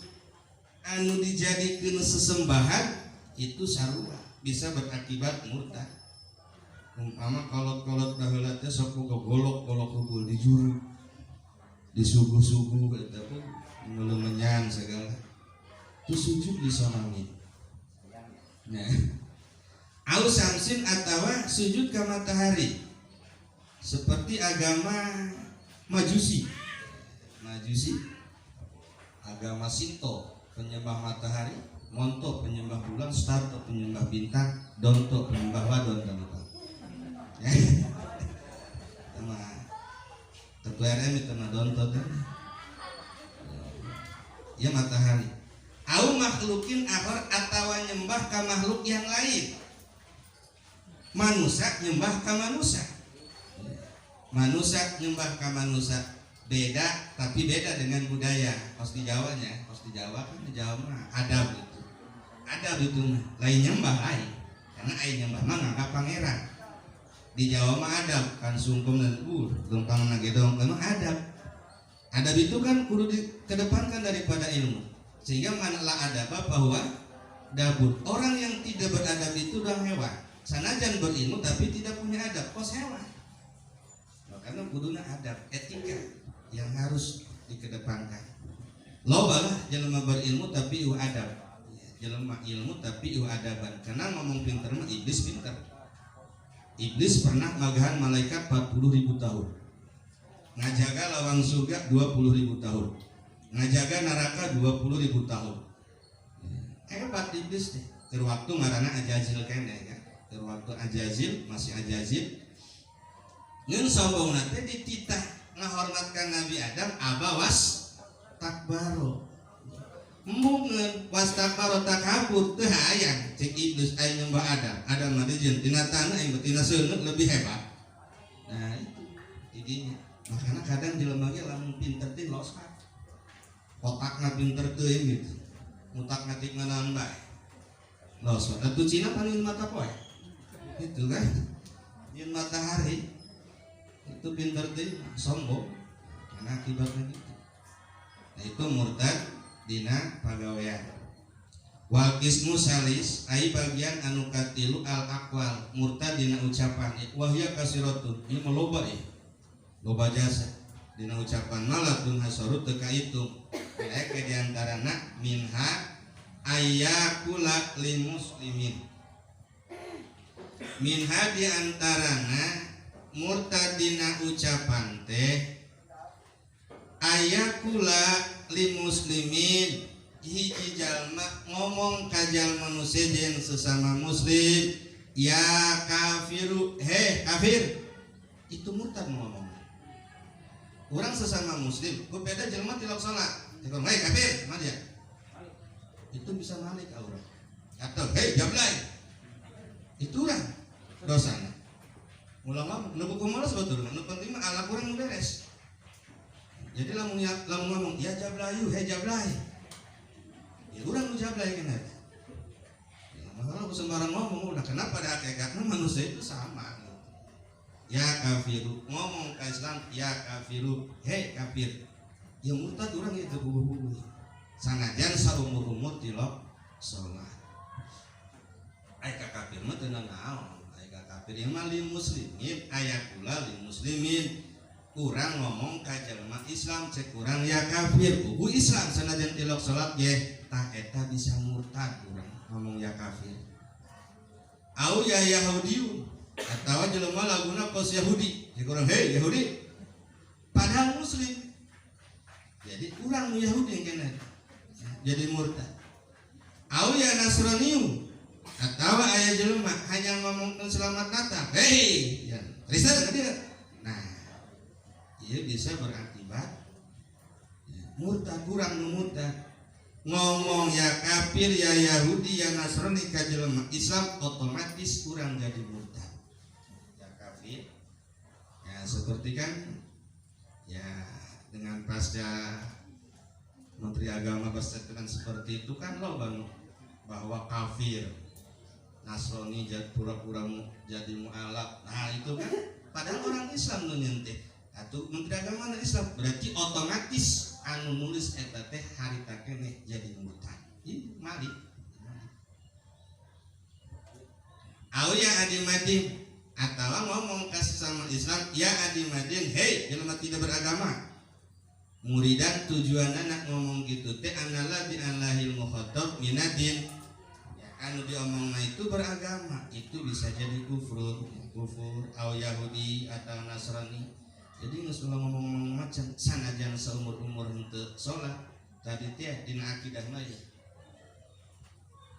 anu dijadikeun sesembahan itu sarua bisa berakibat murtad. Umpama kolot-kolot baheula teh sok golok-golok hubul di juru di subuh-subuh eta pun menyan segala itu sujud di sonami. Nah au samsin atawa sujud ke matahari seperti agama Majusi agama Sinto penyembah matahari, Monto penyembah bulan, Starto penyembah bintang, Donto penyembah wadon dan apa sama tetu RM itu Donto ya matahari au makhlukin akhar atawa nyembah ka makhluk yang lain manusia nyembah ka manusia nyembah ka manusia beda tapi beda dengan budaya kos di Jawa kan di Jawa mah adab itu lain nyembah lain karena lain nyembah mah ngangkat pangeran di Jawa mah adab kan sungkem dan lengkang nagedong memang adab itu kan kudu dikedepankan daripada ilmu sehingga manalah adab bahwa dabur orang yang tidak beradab itu udah hewan sanajan berilmu tapi tidak punya adab kos hewan karena kuduna adab etika yang harus dikedepankan loba lah jelema berilmu tapi adab jelema ilmu tapi adaban karena ngomong pinter mah Iblis pernah magahan malaikat 40.000 tahun ngajaga lawang surga 20.000 tahun ngajaga neraka 20.000 tahun hebat Iblis deh terwaktu ngaranna Ajazil kene ya terwaktu Ajazil masih Ajazil ngeun sombongna teh dititah ngahormatkan Nabi Adam abawas takbaro mungkin wastakbaro takabur teu hayang cek Iblis aya nyembah Adam mah dijieun tina tanah aing betina seuneu lebih hebat nah itu didinya makanya kadang jelema ge lamun pinter teh losa otakna pinter teuing gitu mutak ngatik ngeunaan bae losa atuh Cina paling mata poe itu kan nyin matahari itu pinter teh sombong karena akibatnya gitu. Nah itu murtad dina pagawean. Wal ismu salis ai bagian anu katilu al aqwal murtad dina ucapan wahya kasiratun ieu mah loba ya. Loba jasa dina ucapan malatun hasarut teu kaitung. Aya di antarana minha ayyakula lil muslimin. Minha di antarana murtad dina ucapan teh ayakula li muslimin hiji jalma ngomong ka jalma nu sejen sesama muslim ya kafiru he kafir itu murtad ngomong orang sesama muslim ku beda jalma tilak salat tekor hey kafir mah dia itu bisa malik orang atau hey jablay itu orang dosana ulama nu kumaha sebetulna nu penting mah ala kurang beres. Jadi lamun ngomong ya jablayu he jablay. Ya urang nu jablay kana. Ya masalah ku sembarang ngomong udah kenapa pada hakikatna manusia itu sama. Ya kafiru ngomong ka Islam ya kafiru he kafir. Ya murtad urang itu bubuh-bubuh. Sanajan saumur-umur tilok salat. Ai ka kafir mah teu naon. Kafir yang malim muslimin ayakula lil muslimin kurang ngomong ka jalma Islam cek kurang ya kafir buku Islam sanajan tilok salat ge tah eta bisa murtad kurang ngomong ya kafir au ya yahudiun atawa jelema laguna kos Yahudi cek kurang hey Yahudi padahal muslim jadi kurang Yahudi kena jadi murtad au ya nasraniun atau ayah jelema hanya ngomongkan selamat datang, hei, ya, Kristen dia. Nah, ia bisa berakibat ya, murtad kurang murtad. Ngomong ya kafir ya Yahudi ya Nasrani ka jelema Islam otomatis kurang jadi murtad. Ya kafir, ya seperti kan, ya dengan pasca Menteri Agama berstatement seperti itu kan lo bahwa kafir Nasrani pura-pura jadi mu'alaf. Nah itu kan padahal orang Islam nu nyentik atuh Menteri Agama Islam berarti otomatis anu nulis eta teh harita keneh jadi murtad. Ini malik. Au ya adi madin atawa ngomong ka sesama Islam ya adi madin hei jelema tidak beragama. Muridan tujuanna nak ngomong gitu teh anala bi Allahil mukhatab minadin anu diomongna itu beragama itu bisa jadi kufur au Yahudi atau Nasrani jadi geus ulah ngomong macam sanajan seumur-umur henteu salat tadi teh dina akidah mah ya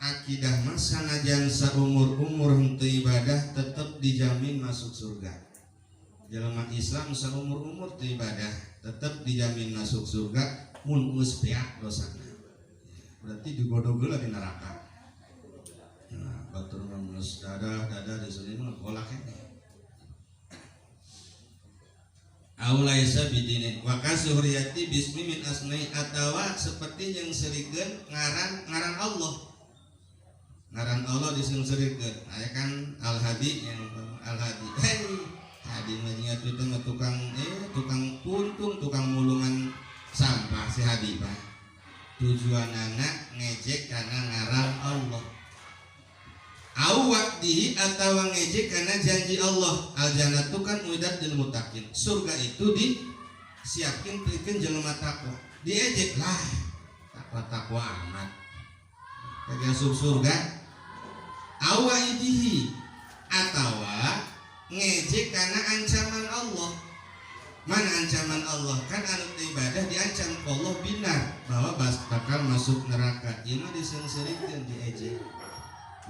akidah mah sanajan seumur-umur henteu ibadah tetap dijamin masuk surga jelema Islam seumur-umur teu ibadah tetap dijamin masuk surga mun geus beak dosana berarti digodogeula di neraka. Nah, batur menes dada di sini mah golak ini. Aulaisa bidinin wa kasuhriyati bismi min asma'i atawa seperti yang serikeun ngaran Allah. Ngaran Allah disengserikeun. Aya kan Al-Hadi yang Al-Hadi. Hei, hadi mah ingat itu mah tukang puntung, tukang mulungan sampah si Hadi Pak. Tujuanana ngejek karena ngaran Allah. Awak dihi atau ngejek karena janji Allah al jannatu kan uidat lil muttaqin surga itu disiapkan pikeun jelema takwa diejek lah takwa amat kagak masuk surga awak dihi atau ngejek karena ancaman Allah mana ancaman Allah kan anu ibadah diancam Allah binar bahwa bakal masuk neraka ieu mah disengserikeun diejek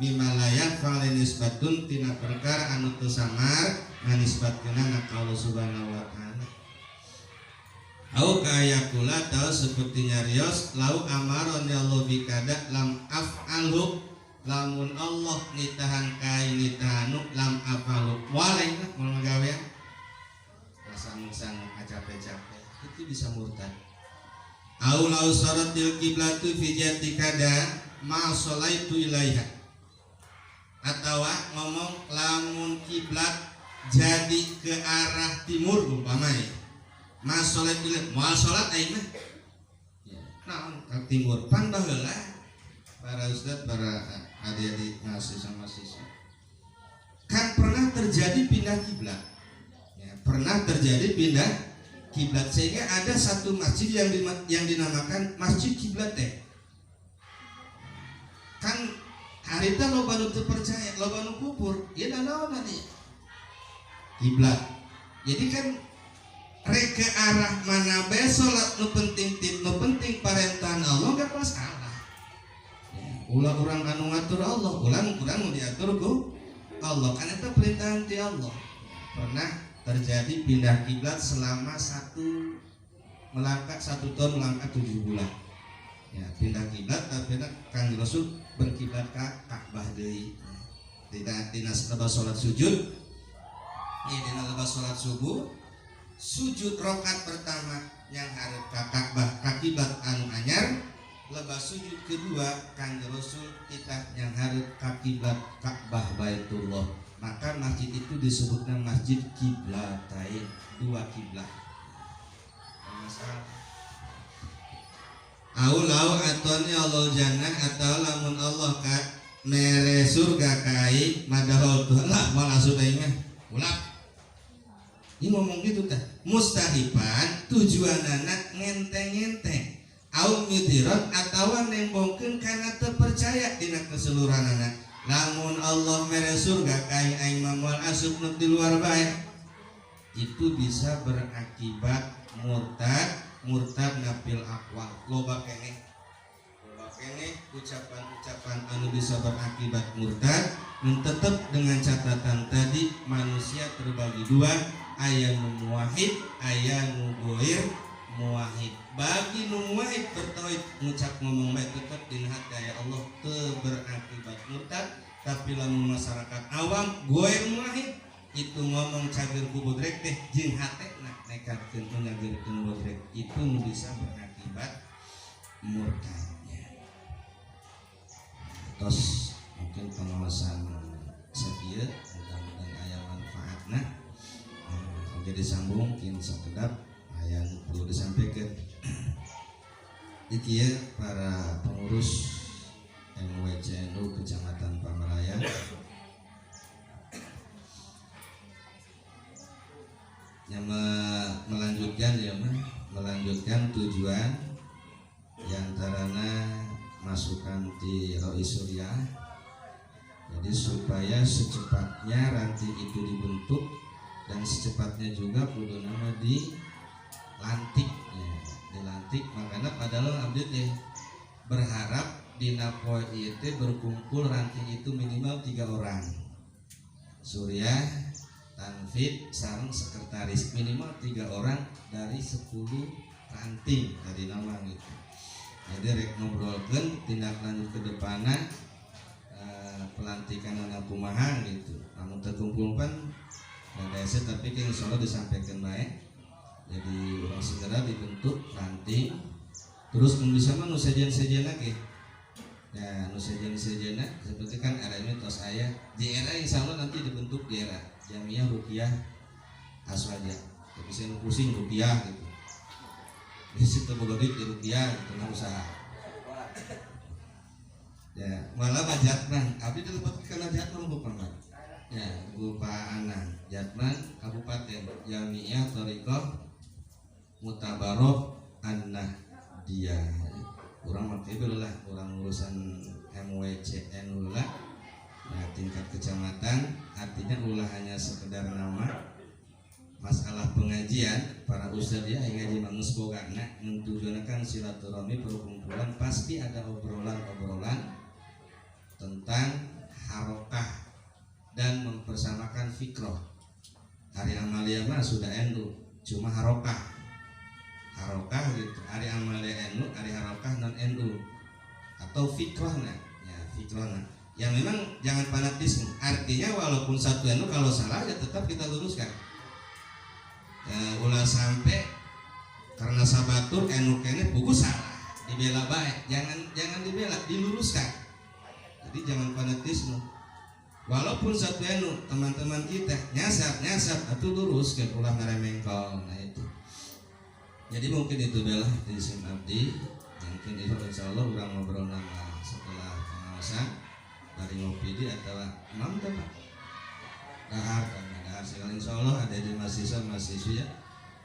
mimalayan falinisbatun tina perkara anu teu samar nganisbatkeunna ka Allah Subhanahu wa taala. Au kayakula tau seperti nyarios lau amaron ya Allah bikada lam af'alhu lamun Allah nitahan kai nitahanu lam afalu waleng mun ngagawean. sang capek-capek itu bisa murtad. Au lau saratil qiblatu fi jati kada ma sholaitu ilaiha. Atawa ngomong lamun kiblat jadi ke arah timur umpamanya. Ma sholaitu ilaiha, moal salat aing mah. Ya, naon ka timur pan baheula. Para ustaz, para adik-adik mahasiswa-mahasiswa. Kan pernah terjadi pindah kiblat. Ya, pernah terjadi pindah kiblat sehingga ada satu masjid yang dinamakan Masjid Kiblat teh. Kan harita loba nu teu percaya, loba nu kufur, ieu naon tadi? Kiblat. Jadi kan rek ke arah mana bae salat nu penting parentan Allah gak masalah. Ya, ulah urang anu ngatur Allah, urang nu diatur ku Allah, kan eta perintahan ti Allah. Pernah terjadi pindah kiblat selama 1 tahun melangkah 7 bulan. Ya, pindah kiblat tapi Kang Rasul berkiblat ka Ka'bah deui. Dina salat sujud. Dina salat subuh, sujud rakaat pertama yang hareup ka Ka'bah ka kiblat anu anyar, lepas sujud kedua Kang Rasul kita yang hareup ka kiblat Ka'bah Baitullah. Maka masjid itu disebutkan Masjid Kiblatain, 2 kiblat. Masalah. Aulau atoni Allah jannah atau lamun Allah ka mere surga kai madahul lah malah sudaingnya ulap. Ini ngomong gitu tah. Mustahiban tujuanana ngenteng-ngenteng. Au midirat atawa nembongkeun kana teu percaya dina keseluruhanana. Lamun Allah mere surga kain aing mamual asup nu di luar bae, itu bisa berakibat murtad napil aqwal. Loba keneh ucapan-ucapan anu bisa berakibat murtad, mun tetep dengan catatan tadi manusia terbagi 2, aya nu muwahhid, aya nu ghair muwahhid. Bagi nu muwahhid bertauhid ngucap ngomong baik tetap dina hati aya Allah teu berakibat murtad. Tapi lamun masyarakat awam ghair muwahhid itu ngomong cager ku bodrek teh jeung hatena nekatkeun ngageurkeun bodrek, itu nu bisa berakibat murtadnya. Tos mungkin pengawasan sakieu mudah-mudahan aya manfaatna. Oke disambung mungkin sakedap yang perlu disampaikan. Iki ya para pengurus MWCNU Kecamatan Pamarayan, yang melanjutkan tujuan yang antarana masukan di Roi Surya. Jadi supaya secepatnya ranting itu dibentuk dan secepatnya juga kudu nama dilantik ya, dilantik. Makanya padahal abdi teh berharap dina poe ieu teh berkumpul ranting itu minimal 3 orang. Surya, Tanfid, sareng sekretaris minimal 3 orang dari 10 ranting dari nama gitu. Jadi rek ngobrolkeun tindak lanjut ke depanna pelantikan anak kumaha gitu. Namun terkumpulkan desa tapi kan insyaallah disampaikan baik. Jadi orang segera dibentuk ranting. Terus bisa mah nu sejen-sejen lagi. Ya, nu sejen-sejenna seperti kan era ini tos aya di era insyaallah nanti dibentuk di era Jamiah Ruqyah Aswaja. Tapi saya pusing rupiah gitu. Di situ boga duit di rupiah gitu na usaha. Ya, malah Pak Jatman, abdi dilebet kana Jatman bukan Pak. Ya, Bapak Anang, Jatman Kabupaten Jamiah Thariqah Mutabarok An-Nahdiyah. Urang mah kieu lah, urang urusan MWCNU lah. Nah, tingkat kecamatan artinya ulah hanya sekedar nama. Masalah pengajian para ustaz ya ngaji mangus bogana tujuanna kan silaturahmi perkumpulan, pasti ada obrolan-obrolan tentang harokah dan mempersamakan fikroh. Hari amalia mah sudah NU, cuma harokah gitu. Hari amalia NU, hari harokah non NU atau fikrohna ya, fikrohna yang memang jangan fanatisme. Artinya walaupun satu NU kalau salah ya tetap kita luruskan. ulah sampai karena sabatur anu kene buku salah dibela baik, jangan dibela, diluruskan. Jadi jangan fanatisme. Walaupun satu anu teman-teman kita nyasar atau lurus ke ulah ngaremengkol. Nah itu. Jadi mungkin itu bela di sini abdi. Mungkin itu insyaallah urang ngobrol nama setelah pengawasan dari ngopi di atau mam Pak. Dahar sekali insyaallah ada di mahasiswa ya.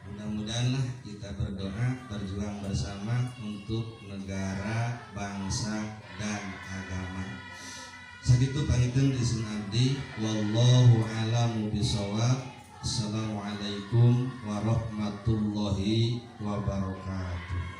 Mudah-mudahanlah kita berdoa berjuang bersama untuk negara, bangsa dan agama. Sakitu pangiten di sini abdi. Wallahu a'lamu bishawab. Assalamualaikum warahmatullahi wabarakatuh.